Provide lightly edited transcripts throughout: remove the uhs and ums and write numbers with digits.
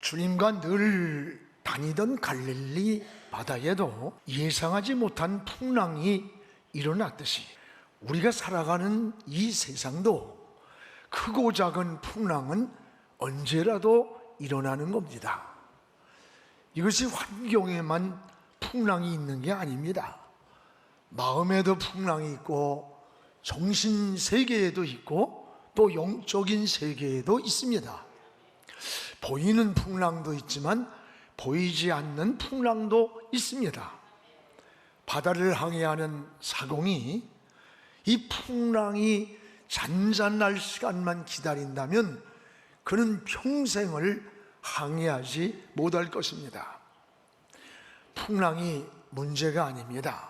주님과 늘 다니던 갈릴리 바다에도 예상하지 못한 풍랑이 일어났듯이 우리가 살아가는 이 세상도 크고 작은 풍랑은 언제라도 일어나는 겁니다. 이것이 환경에만 풍랑이 있는 게 아닙니다. 마음에도 풍랑이 있고 정신 세계에도 있고 또 영적인 세계에도 있습니다. 보이는 풍랑도 있지만 보이지 않는 풍랑도 있습니다. 바다를 항해하는 사공이 이 풍랑이 잔잔할 시간만 기다린다면 그는 평생을 항해하지 못할 것입니다. 풍랑이 문제가 아닙니다.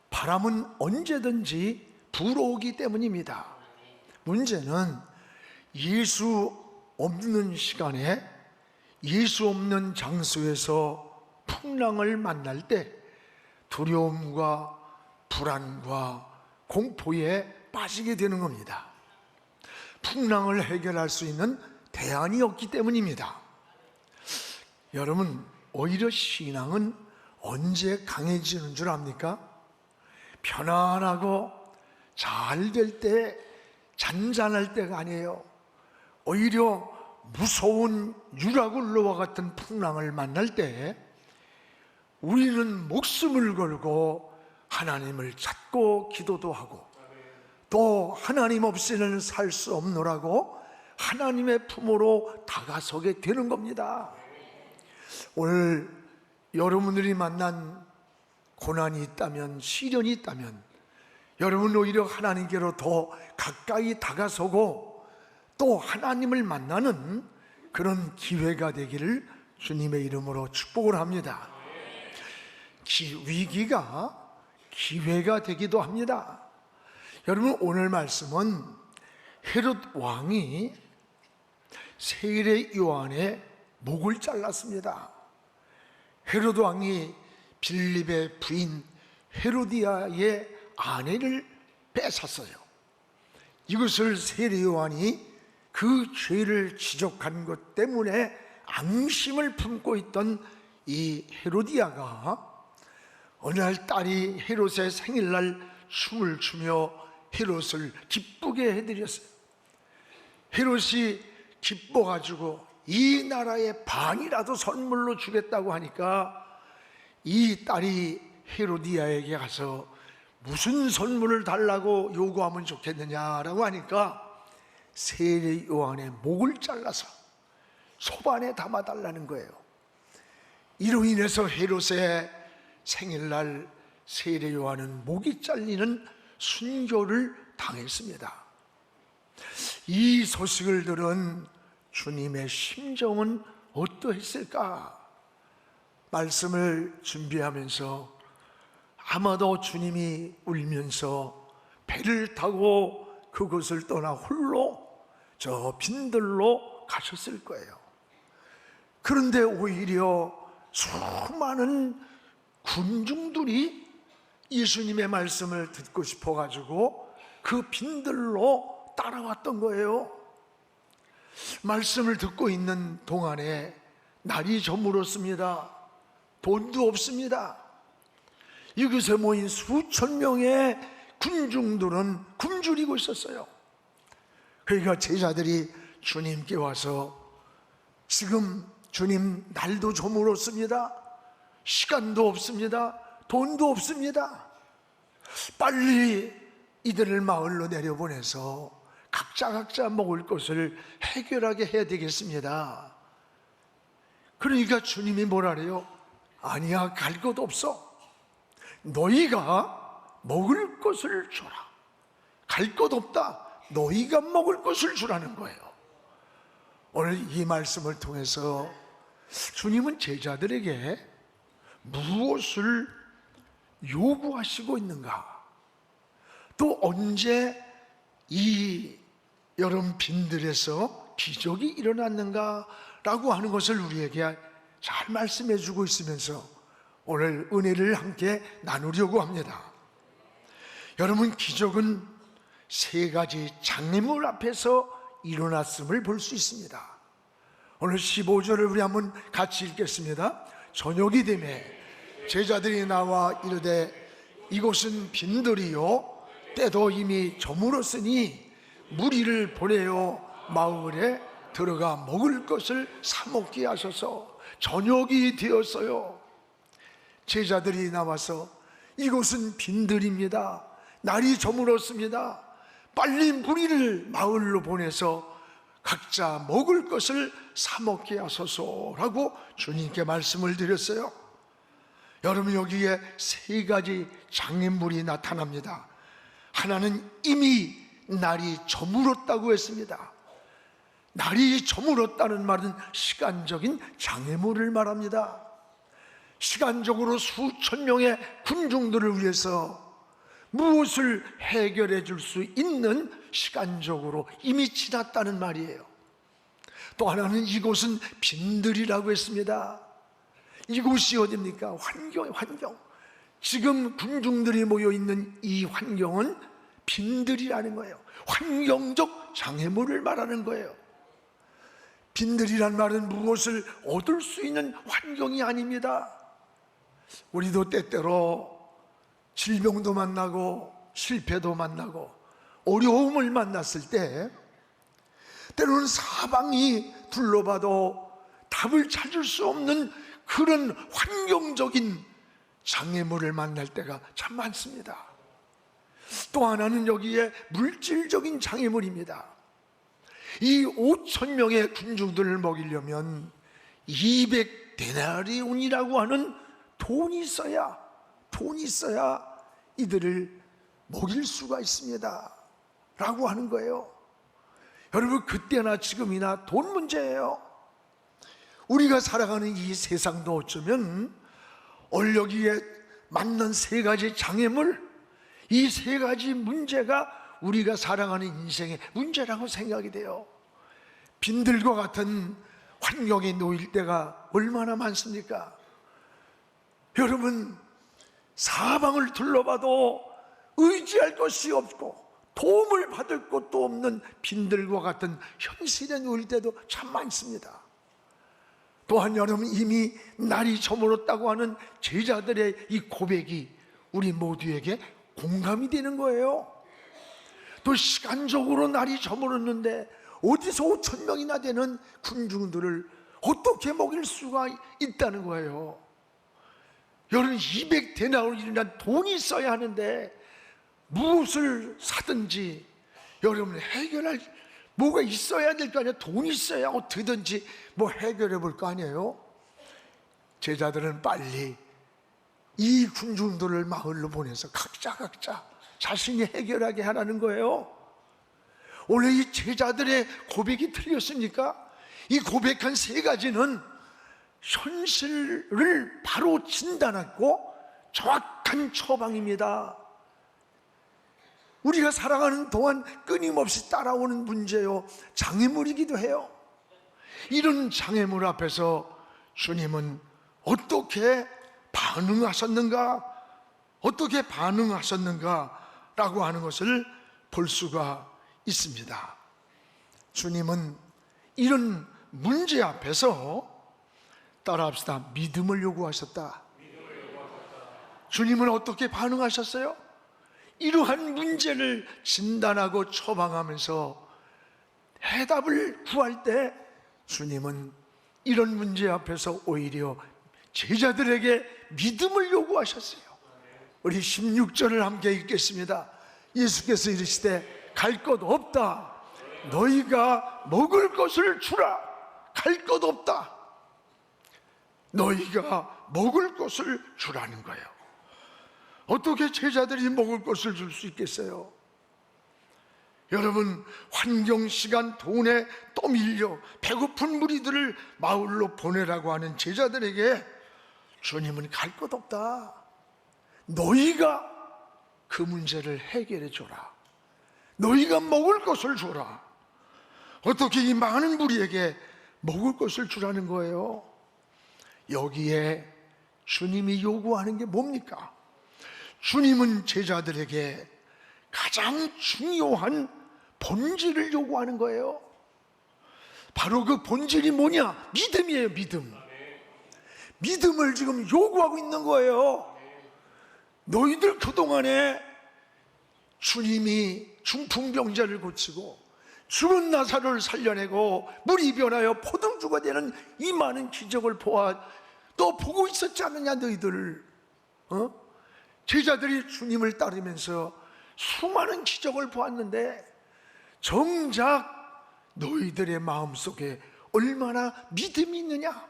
바람은 언제든지 불어오기 때문입니다. 문제는 예수 없는 시간에 예수 없는 장소에서 풍랑을 만날 때 두려움과 불안과 공포에 빠지게 되는 겁니다. 풍랑을 해결할 수 있는 대안이 없기 때문입니다. 여러분, 오히려 신앙은 언제 강해지는 줄 압니까? 편안하고 잘 될 때, 잔잔할 때가 아니에요. 오히려 무서운 유라굴로와 같은 풍랑을 만날 때 우리는 목숨을 걸고 하나님을 찾고 기도도 하고 또 하나님 없이는 살 수 없노라고 하나님의 품으로 다가서게 되는 겁니다. 오늘 여러분들이 만난 고난이 있다면, 시련이 있다면 여러분 오히려 하나님께로 더 가까이 다가서고 또 하나님을 만나는 그런 기회가 되기를 주님의 이름으로 축복을 합니다. 위기가 기회가 되기도 합니다. 여러분, 오늘 말씀은 헤롯 왕이 세례 요한의 목을 잘랐습니다. 헤롯 왕이 빌립의 부인 헤로디아의 아내를 뺏었어요. 이것을 세례 요한이 그 죄를 지적한 것 때문에 앙심을 품고 있던 이 헤로디아가 어느 날 딸이 헤롯의 생일날 춤을 추며 헤롯을 기쁘게 해드렸어요. 헤롯이 기뻐가지고 이 나라의 반이라도 선물로 주겠다고 하니까 이 딸이 헤로디아에게 가서 무슨 선물을 달라고 요구하면 좋겠느냐라고 하니까 세례 요한의 목을 잘라서 소반에 담아달라는 거예요. 이로 인해서 헤롯의 생일날 세례 요한은 목이 잘리는 순교를 당했습니다. 이 소식을 들은 주님의 심정은 어떠했을까? 말씀을 준비하면서 아마도 주님이 울면서 배를 타고 그곳을 떠나 홀로 저 빈들로 가셨을 거예요. 그런데 오히려 수많은 군중들이 예수님의 말씀을 듣고 싶어가지고 그 빈들로 따라왔던 거예요. 말씀을 듣고 있는 동안에 날이 저물었습니다. 돈도 없습니다. 이곳에 모인 수천 명의 군중들은 굶주리고 있었어요. 그러니까 제자들이 주님께 와서 지금 주님, 날도 저물었습니다. 시간도 없습니다. 돈도 없습니다. 빨리 이들을 마을로 내려보내서 각자 먹을 것을 해결하게 해야 되겠습니다. 그러니까 주님이 뭐라래요? 아니야, 갈 곳 없어. 너희가 먹을 것을 줘라. 갈 곳 없다. 너희가 먹을 것을 주라는 거예요. 오늘 이 말씀을 통해서 주님은 제자들에게 무엇을 요구하시고 있는가? 또 언제 이 여름 빈들에서 기적이 일어났는가라고 하는 것을 우리에게 잘 말씀해 주고 있으면서 오늘 은혜를 함께 나누려고 합니다. 여러분, 기적은 세 가지 장애물 앞에서 일어났음을 볼 수 있습니다. 오늘 15절을 우리 한번 같이 읽겠습니다. 저녁이 되매 제자들이 나와 이르되 이곳은 빈들이요 때도 이미 저물었으니 무리를 보내어 마을에 들어가 먹을 것을 사 먹게 하소서. 저녁이 되었어요. 제자들이 나와서 이곳은 빈들입니다. 날이 저물었습니다. 빨리 무리를 마을로 보내서 각자 먹을 것을 사 먹게 하소서라고 주님께 말씀을 드렸어요. 여러분, 여기에 세 가지 장애물이 나타납니다. 하나는 이미 날이 저물었다고 했습니다. 날이 저물었다는 말은 시간적인 장애물을 말합니다. 시간적으로 수천 명의 군중들을 위해서 무엇을 해결해 줄 수 있는 시간적으로 이미 지났다는 말이에요. 또 하나는 이곳은 빈들이라고 했습니다. 이곳이 어디입니까? 환경. 지금 군중들이 모여 있는 이 환경은 빈들이라는 거예요. 환경적 장애물을 말하는 거예요. 빈들이란 말은 무엇을 얻을 수 있는 환경이 아닙니다. 우리도 때때로 질병도 만나고 실패도 만나고 어려움을 만났을 때 때로는 사방이 둘러봐도 답을 찾을 수 없는 그런 환경적인 장애물을 만날 때가 참 많습니다. 또 하나는 여기에 물질적인 장애물입니다. 이 5천 명의 군중들을 먹이려면 200데나리온이라고 하는 돈이 있어야 이들을 먹일 수가 있습니다 라고 하는 거예요. 여러분, 그때나 지금이나 돈 문제예요. 우리가 살아가는 이 세상도 어쩌면 여기에 맞는 세 가지 장애물, 이 세 가지 문제가 우리가 살아가는 인생의 문제라고 생각이 돼요. 빈들과 같은 환경에 놓일 때가 얼마나 많습니까? 여러분, 사방을 둘러봐도 의지할 것이 없고 도움을 받을 곳도 없는 빈들과 같은 현실에 놓일 때도 참 많습니다. 또한 여러분, 이미 날이 저물었다고 하는 제자들의 이 고백이 우리 모두에게 공감이 되는 거예요. 또 시간적으로 날이 저물었는데 어디서 5천 명이나 되는 군중들을 어떻게 먹일 수가 있다는 거예요. 여러분, 200데나리온이라는 돈이 있어야 하는데 무엇을 사든지 여러분 해결할 뭐가 있어야 될 거 아니에요. 돈이 있어야 어떻게든지 뭐 해결해 볼 거 아니에요. 제자들은 빨리 이 군중들을 마을로 보내서 각자 자신이 해결하게 하라는 거예요. 원래 이 제자들의 고백이 틀렸습니까? 이 고백한 세 가지는 현실을 바로 진단하고 정확한 처방입니다. 우리가 살아가는 동안 끊임없이 따라오는 문제요, 장애물이기도 해요. 이런 장애물 앞에서 주님은 어떻게 반응하셨는가라고 하는 것을 볼 수가 있습니다. 주님은 이런 문제 앞에서 따라합시다. 믿음을 요구하셨다. 주님은 어떻게 반응하셨어요? 이러한 문제를 진단하고 처방하면서 해답을 구할 때 주님은 이런 문제 앞에서 오히려 제자들에게 믿음을 요구하셨어요. 우리 16절을 함께 읽겠습니다. 예수께서 이르시되 갈 것 없다. 너희가 먹을 것을 주라. 갈 것 없다. 너희가 먹을 것을 주라는 거예요. 어떻게 제자들이 먹을 것을 줄 수 있겠어요? 여러분, 환경, 시간, 돈에 떠밀려 배고픈 무리들을 마을로 보내라고 하는 제자들에게 주님은 갈 것 없다. 너희가 그 문제를 해결해 줘라. 너희가 먹을 것을 줘라. 어떻게 이 많은 무리에게 먹을 것을 주라는 거예요? 여기에 주님이 요구하는 게 뭡니까? 주님은 제자들에게 가장 중요한 본질을 요구하는 거예요. 바로 그 본질이 뭐냐? 믿음이에요. 믿음을 지금 요구하고 있는 거예요. 너희들 그동안에 주님이 중풍병자를 고치고 죽은 나사로를 살려내고 물이 변하여 포도주가 되는 이 많은 기적을 보아 너 보고 있었지 않느냐? 너희들 제자들이 주님을 따르면서 수많은 기적을 보았는데 정작 너희들의 마음속에 얼마나 믿음이 있느냐?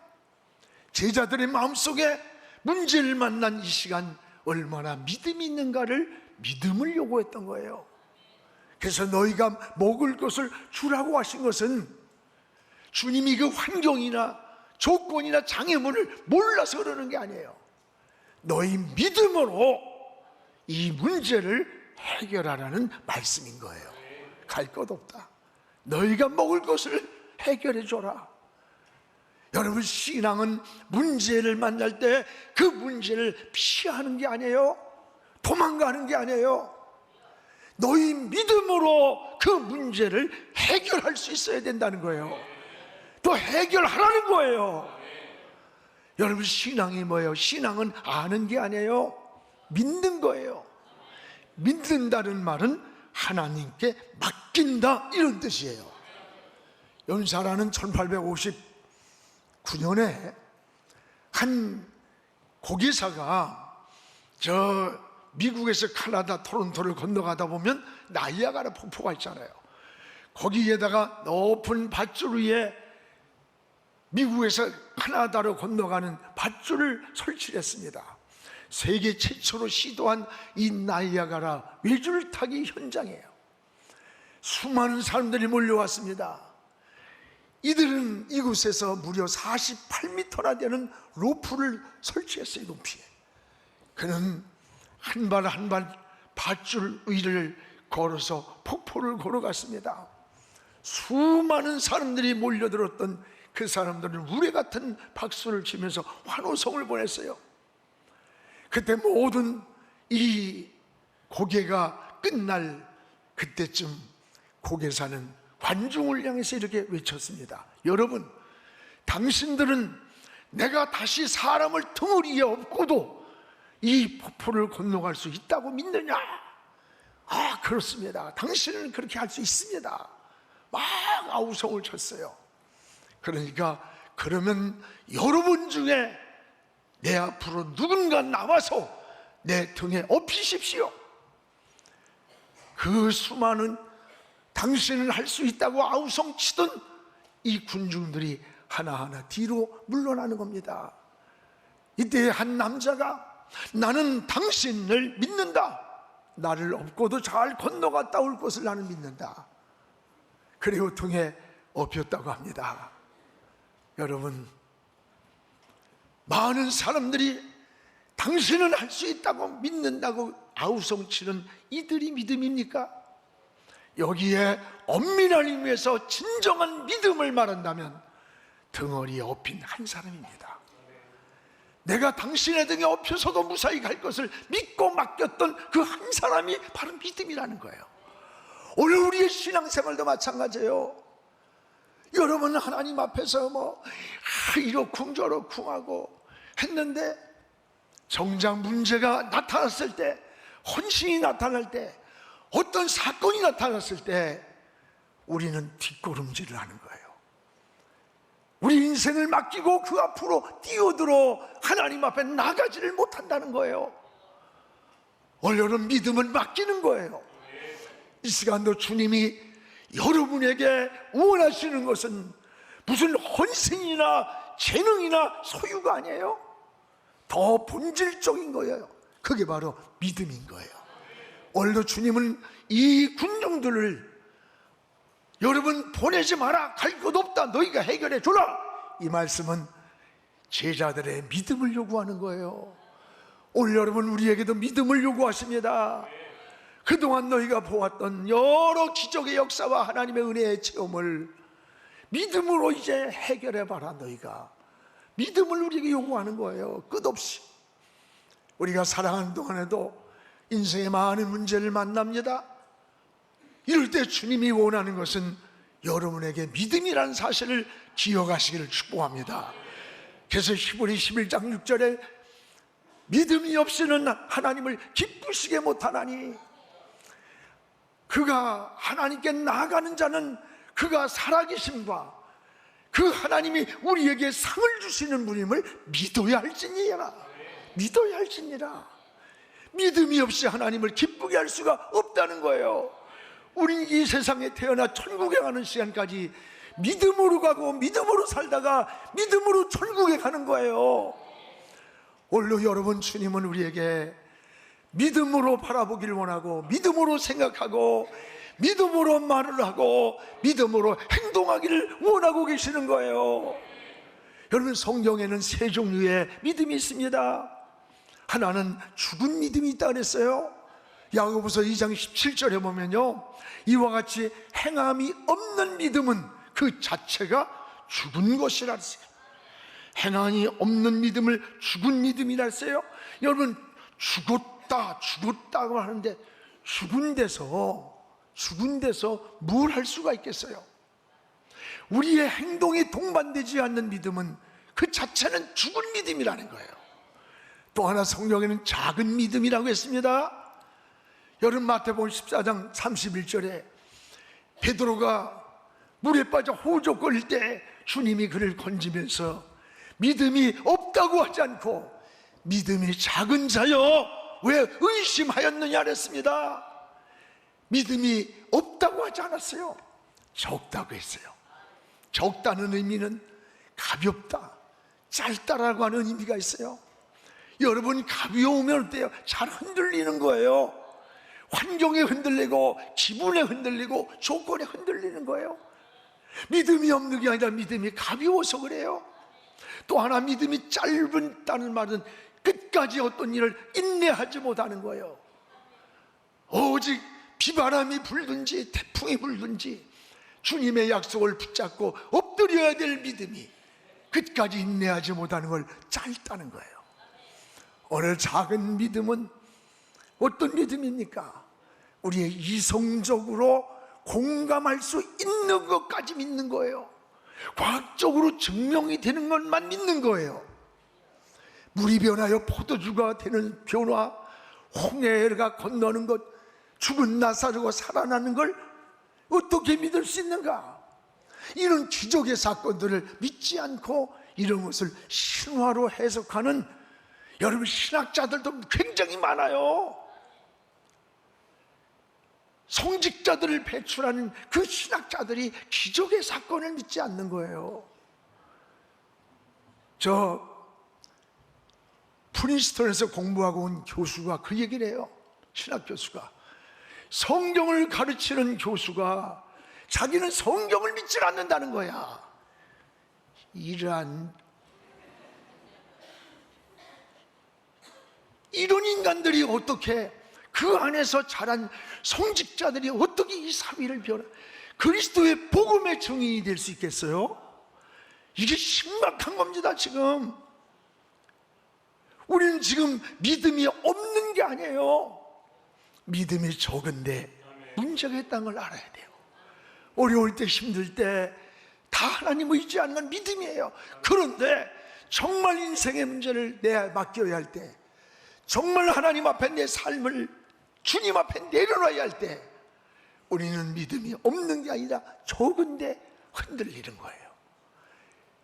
제자들의 마음속에 문제를 만난 이 시간 얼마나 믿음이 있는가를 믿음을 요구했던 거예요. 그래서 너희가 먹을 것을 주라고 하신 것은 주님이 그 환경이나 조건이나 장애물을 몰라서 그러는 게 아니에요. 너희 믿음으로 이 문제를 해결하라는 말씀인 거예요. 갈 것 없다. 너희가 먹을 것을 해결해 줘라. 여러분, 신앙은 문제를 만날 때 그 문제를 피하는 게 아니에요. 도망가는 게 아니에요. 너희 믿음으로 그 문제를 해결할 수 있어야 된다는 거예요. 또 해결하라는 거예요. 여러분, 신앙이 뭐예요? 신앙은 아는 게 아니에요. 믿는 거예요. 믿는다는 말은 하나님께 맡긴다, 이런 뜻이에요. 연사라는 1859년에 한 고기사가 저 미국에서 카나다 토론토를 건너가다 보면 나이아가라 폭포가 있잖아요. 거기에다가 높은 밧줄 위에 미국에서 카나다로 건너가는 밧줄을 설치했습니다. 세계 최초로 시도한 이 나이아가라 외줄타기 현장이에요. 수많은 사람들이 몰려왔습니다. 이들은 이곳에서 무려 48m나 되는 로프를 설치했어요. 높이에. 그는 한 발 한 발 밧줄 위를 걸어서 폭포를 걸어갔습니다. 수많은 사람들이 몰려들었던 그 사람들은 우레 같은 박수를 치면서 환호성을 보냈어요. 그때 모든 이 고개가 끝날 그때쯤 고개사는 관중을 향해서 이렇게 외쳤습니다. 여러분, 당신들은 내가 다시 사람을 덩어리에 업고도 이 폭포를 건너갈 수 있다고 믿느냐? 아, 그렇습니다. 당신은 그렇게 할 수 있습니다. 막 아우성을 쳤어요. 그러니까 그러면 여러분 중에 내 앞으로 누군가 나와서 내 등에 업히십시오. 그 수많은 당신은 할 수 있다고 아우성치던 이 군중들이 하나하나 뒤로 물러나는 겁니다. 이때 한 남자가 나는 당신을 믿는다. 나를 업고도 잘 건너갔다 올 것을 나는 믿는다. 그리고 등에 업혔다고 합니다. 여러분, 많은 사람들이 당신은 할 수 있다고 믿는다고 아우성치는 이들이 믿음입니까? 여기에 엄밀한 의미에서 진정한 믿음을 말한다면 덩어리에 업힌 한 사람입니다. 내가 당신의 등에 업혀서도 무사히 갈 것을 믿고 맡겼던 그 한 사람이 바로 믿음이라는 거예요. 오늘 우리의 신앙생활도 마찬가지예요. 여러분, 하나님 앞에서 이러쿵 저러쿵 하고 했는데 정작 문제가 나타났을 때, 헌신이 나타날 때, 어떤 사건이 나타났을 때 우리는 뒷걸음질을 하는 거예요. 우리 인생을 맡기고 그 앞으로 뛰어들어 하나님 앞에 나가지를 못한다는 거예요. 오늘은 믿음을 맡기는 거예요. 이 시간도 주님이 여러분에게 원하시는 것은 무슨 헌신이나 재능이나 소유가 아니에요. 더 본질적인 거예요. 그게 바로 믿음인 거예요. 오늘도 주님은 이 군중들을 여러분 보내지 마라, 갈 것 없다, 너희가 해결해 줘라, 이 말씀은 제자들의 믿음을 요구하는 거예요. 오늘 여러분, 우리에게도 믿음을 요구하십니다. 그동안 너희가 보았던 여러 기적의 역사와 하나님의 은혜의 체험을 믿음으로 이제 해결해 봐라. 너희가 믿음을 우리에게 요구하는 거예요. 끝없이. 우리가 살아가는 동안에도 인생의 많은 문제를 만납니다. 이럴 때 주님이 원하는 것은 여러분에게 믿음이라는 사실을 기억하시기를 축복합니다. 그래서 히브리 11장 6절에 믿음이 없이는 하나님을 기쁘시게 못하나니, 그가 하나님께 나아가는 자는 그가 살아계심과 그 하나님이 우리에게 상을 주시는 분임을 믿어야 할지니라. 믿어야 할지니라. 믿음이 없이 하나님을 기쁘게 할 수가 없다는 거예요. 우린 이 세상에 태어나 천국에 가는 시간까지 믿음으로 가고 믿음으로 살다가 믿음으로 천국에 가는 거예요. 오늘도 여러분, 주님은 우리에게 믿음으로 바라보기를 원하고, 믿음으로 생각하고, 믿음으로 말을 하고, 믿음으로 행동하기를 원하고 계시는 거예요. 여러분, 성경에는 세 종류의 믿음이 있습니다. 하나는 죽은 믿음이 있다 그랬어요. 야고보서 2장 17절에 보면요, 이와 같이 행함이 없는 믿음은 그 자체가 죽은 것이라 했어요. 행함이 없는 믿음을 죽은 믿음이라 했어요. 여러분, 죽었다고 하는데 죽은 데서 뭘 할 수가 있겠어요? 우리의 행동이 동반되지 않는 믿음은 그 자체는 죽은 믿음이라는 거예요. 또 하나, 성경에는 작은 믿음이라고 했습니다. 여러분, 마태복음 14장 31절에 베드로가 물에 빠져 호족거릴 때 주님이 그를 건지면서 믿음이 없다고 하지 않고 믿음이 작은 자여 왜 의심하였느냐 그랬습니다. 믿음이 없다고 하지 않았어요. 적다고 했어요. 적다는 의미는 가볍다, 짧다라고 하는 의미가 있어요. 여러분, 가벼우면 어때요? 잘 흔들리는 거예요. 환경에 흔들리고, 기분에 흔들리고, 조건에 흔들리는 거예요. 믿음이 없는 게 아니라 믿음이 가벼워서 그래요. 또 하나, 믿음이 짧다는 말은 끝까지 어떤 일을 인내하지 못하는 거예요. 오직 비바람이 불든지 태풍이 불든지 주님의 약속을 붙잡고 엎드려야 될 믿음이 끝까지 인내하지 못하는 걸 짧다는 거예요. 오늘 작은 믿음은 어떤 믿음입니까? 우리의 이성적으로 공감할 수 있는 것까지 믿는 거예요. 과학적으로 증명이 되는 것만 믿는 거예요. 물이 변하여 포도주가 되는 변화, 홍해가 건너는 것, 죽은 나사로가 살아나는 걸 어떻게 믿을 수 있는가? 이런 기적의 사건들을 믿지 않고 이런 것을 신화로 해석하는 여러분, 신학자들도 굉장히 많아요. 성직자들을 배출하는 그 신학자들이 기적의 사건을 믿지 않는 거예요. 저 프린스턴에서 공부하고 온 교수가 그 얘기를 해요. 신학 교수가, 성경을 가르치는 교수가 자기는 성경을 믿지 않는다는 거야. 이런 인간들이 어떻게, 그 안에서 자란 성직자들이 어떻게 이 사회를 그리스도의 복음의 증인이 될 수 있겠어요? 이게 심각한 겁니다. 지금 우리는 지금 믿음이 없는 게 아니에요. 믿음이 적은데 문제가 있다는 걸 알아야 돼요. 어려울 때, 힘들 때 다 하나님 의지 않는 믿음이에요. 그런데 정말 인생의 문제를 맡겨야 할 때, 정말 하나님 앞에 내 삶을 주님 앞에 내려놔야 할 때, 우리는 믿음이 없는 게 아니라 적은데 흔들리는 거예요.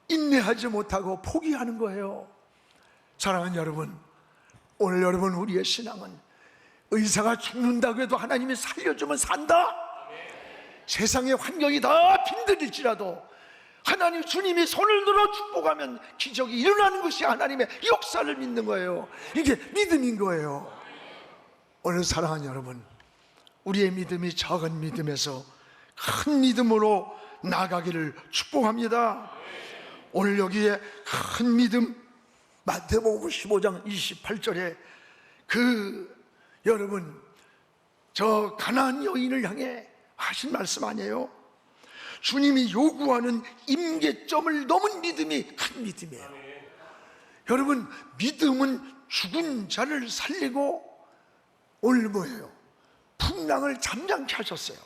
인내하지 못하고 포기하는 거예요. 사랑하는 여러분, 오늘 여러분, 우리의 신앙은 의사가 죽는다고 해도 하나님이 살려주면 산다. 세상의 환경이 다 빈들일지라도 하나님, 주님이 손을 들어 축복하면 기적이 일어나는 것이 하나님의 역사를 믿는 거예요. 이게 믿음인 거예요. 오늘 사랑하는 여러분, 우리의 믿음이 작은 믿음에서 큰 믿음으로 나가기를 축복합니다. 오늘 여기에 큰 믿음, 마태복음 15장 28절에 여러분, 저 가나안 여인을 향해 하신 말씀 아니에요? 주님이 요구하는 임계점을 넘은 믿음이 큰 믿음이에요. 여러분, 믿음은 죽은 자를 살리고 오늘 뭐예요? 풍랑을 잠잠케 하셨어요.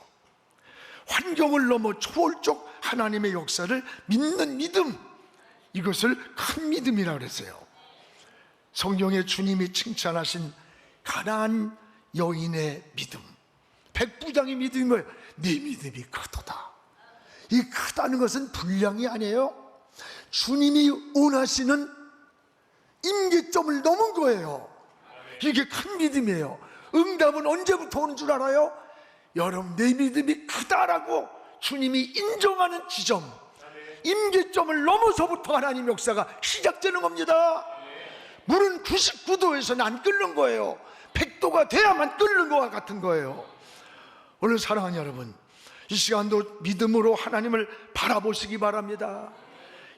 환경을 넘어 초월적 하나님의 역사를 믿는 믿음, 이것을 큰 믿음이라고 그랬어요. 성경에 주님이 칭찬하신 가나안 여인의 믿음, 백부장의 믿음인 거예요. 네 믿음이 크도다. 이 크다는 것은 분량이 아니에요. 주님이 원하시는 임계점을 넘은 거예요. 이게 큰 믿음이에요. 응답은 언제부터 오는 줄 알아요? 여러분, 내 믿음이 크다라고 주님이 인정하는 지점, 임계점을 넘어서부터 하나님 역사가 시작되는 겁니다. 물은 99도에서는 안 끓는 거예요. 100도가 돼야만 끓는 것과 같은 거예요. 오늘 사랑하는 여러분, 이 시간도 믿음으로 하나님을 바라보시기 바랍니다.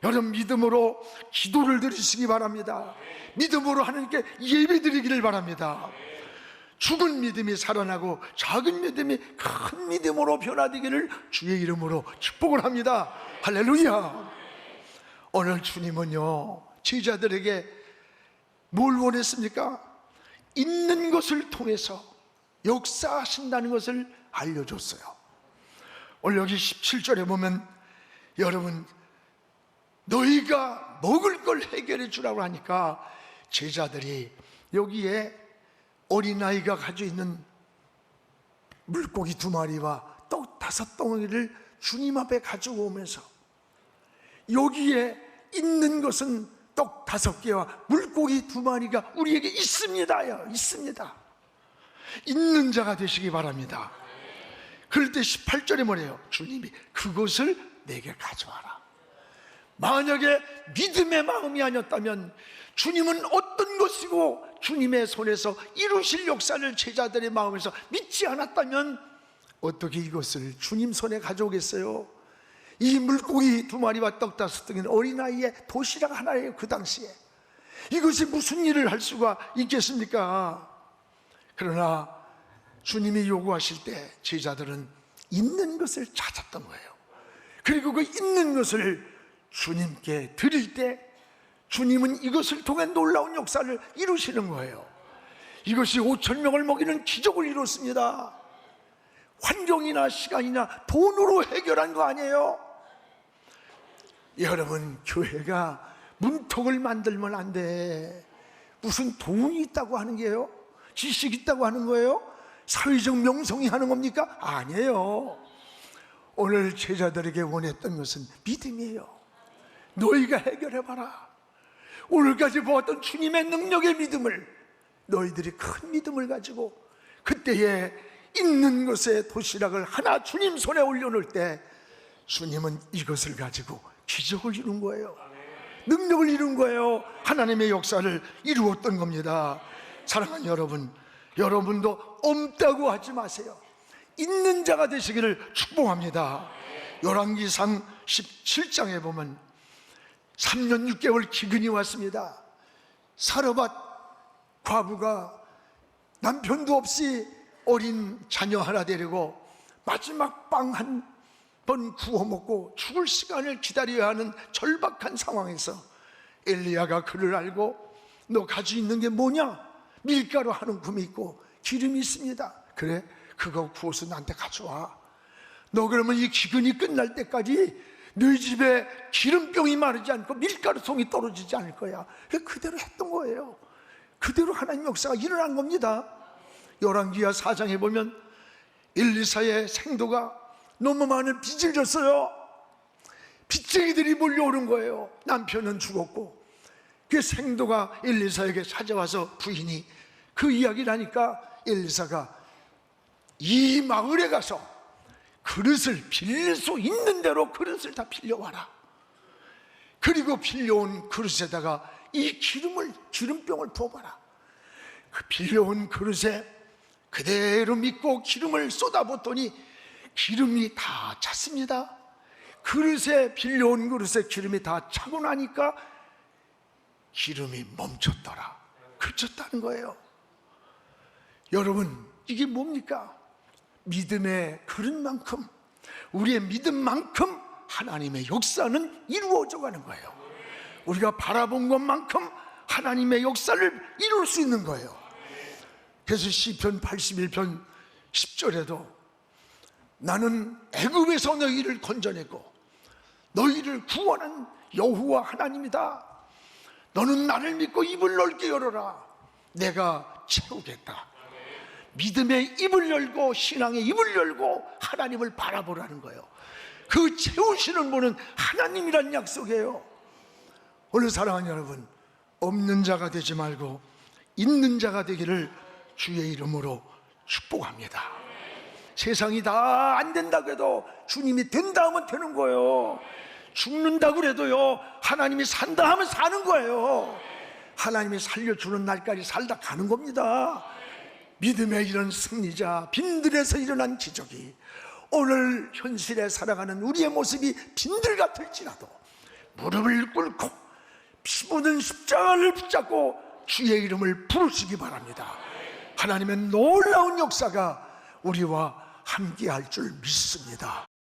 여러분, 믿음으로 기도를 드리시기 바랍니다. 믿음으로 하나님께 예배드리기를 바랍니다. 죽은 믿음이 살아나고 작은 믿음이 큰 믿음으로 변화되기를 주의 이름으로 축복을 합니다. 할렐루야. 오늘 주님은요, 제자들에게 뭘 원했습니까? 있는 것을 통해서 역사하신다는 것을 알려줬어요. 오늘 여기 17절에 보면, 여러분, 너희가 먹을 걸 해결해 주라고 하니까 제자들이 여기에 어린아이가 가지고 있는 물고기 2마리와 떡 5덩어리를 주님 앞에 가지고 오면서, 여기에 있는 것은 떡 5개와 물고기 2마리가 우리에게 있습니다요. 있습니다. 있는 자가 되시기 바랍니다. 그럴 때 18절에 뭐래요? 주님이 그것을 내게 가져와라. 만약에 믿음의 마음이 아니었다면, 주님은 어떤 것이고 주님의 손에서 이루실 역사를 제자들의 마음에서 믿지 않았다면 어떻게 이것을 주님 손에 가져오겠어요? 이 물고기 2마리와 떡 5덩이는 어린아이의 도시락 하나예요. 그 당시에 이것이 무슨 일을 할 수가 있겠습니까? 그러나 주님이 요구하실 때 제자들은 있는 것을 찾았던 거예요. 그리고 그 있는 것을 주님께 드릴 때 주님은 이것을 통해 놀라운 역사를 이루시는 거예요. 이것이 5,000명을 먹이는 기적을 이뤘습니다. 환경이나 시간이나 돈으로 해결한 거 아니에요. 여러분, 교회가 문턱을 만들면 안 돼. 무슨 돈이 있다고 하는 게요? 지식이 있다고 하는 거예요? 사회적 명성이 하는 겁니까? 아니에요. 오늘 제자들에게 원했던 것은 믿음이에요. 너희가 해결해봐라. 오늘까지 보았던 주님의 능력의 믿음을, 너희들이 큰 믿음을 가지고 그때에 있는 것의 도시락을 하나 주님 손에 올려놓을 때 주님은 이것을 가지고 기적을 이룬 거예요. 능력을 이룬 거예요. 하나님의 역사를 이루었던 겁니다. 사랑하는 여러분, 여러분도 없다고 하지 마세요. 있는 자가 되시기를 축복합니다. 열왕기상 17장에 보면 3년 6개월 기근이 왔습니다. 사르밧 과부가 남편도 없이 어린 자녀 하나 데리고 마지막 빵 한 번 구워 먹고 죽을 시간을 기다려야 하는 절박한 상황에서 엘리야가 그를 알고, 너 가지고 있는 게 뭐냐? 밀가루 한 움큼이 있고 기름이 있습니다. 그래, 그거 구워서 나한테 가져와. 너 그러면 이 기근이 끝날 때까지 너희 집에 기름병이 마르지 않고 밀가루통이 떨어지지 않을 거야. 그대로 했던 거예요. 그대로 하나님 역사가 일어난 겁니다. 열왕기하 4장에 보면 엘리사의 생도가 너무 많은 빚을 졌어요. 빚쟁이들이 몰려오는 거예요. 남편은 죽었고. 그 생도가 엘리사에게 찾아와서 부인이 그 이야기를 하니까 엘리사가 이 마을에 가서 그릇을 빌릴 수 있는 대로 그릇을 다 빌려와라. 그리고 빌려온 그릇에다가 이 기름병을 부어봐라. 그 빌려온 그릇에 그대로 믿고 기름을 쏟아붓더니 기름이 다 찼습니다. 그릇에, 빌려온 그릇에 기름이 다 차고 나니까 기름이 멈췄더라. 그쳤다는 거예요. 여러분, 이게 뭡니까? 믿음의 그릇만큼, 우리의 믿음만큼 하나님의 역사는 이루어져 가는 거예요. 우리가 바라본 것만큼 하나님의 역사를 이룰 수 있는 거예요. 그래서 시편 81편 10절에도 나는 애굽에서 너희를 건져내고 너희를 구원한 여호와 하나님이다. 너는 나를 믿고 입을 넓게 열어라. 내가 채우겠다. 믿음의 입을 열고 신앙의 입을 열고 하나님을 바라보라는 거예요. 그 채우시는 분은 하나님이란 약속이에요. 오늘 사랑하는 여러분, 없는 자가 되지 말고 있는 자가 되기를 주의 이름으로 축복합니다. 세상이 다 안 된다고 해도 주님이 된다 하면 되는 거예요. 죽는다고 해도요, 하나님이 산다 하면 사는 거예요. 하나님이 살려주는 날까지 살다 가는 겁니다. 믿음의 이런 승리자, 빈들에서 일어난 기적이 오늘 현실에 살아가는 우리의 모습이 빈들 같을지라도 무릎을 꿇고 피 묻은 십자가를 붙잡고 주의 이름을 부르시기 바랍니다. 하나님의 놀라운 역사가 우리와 함께할 줄 믿습니다.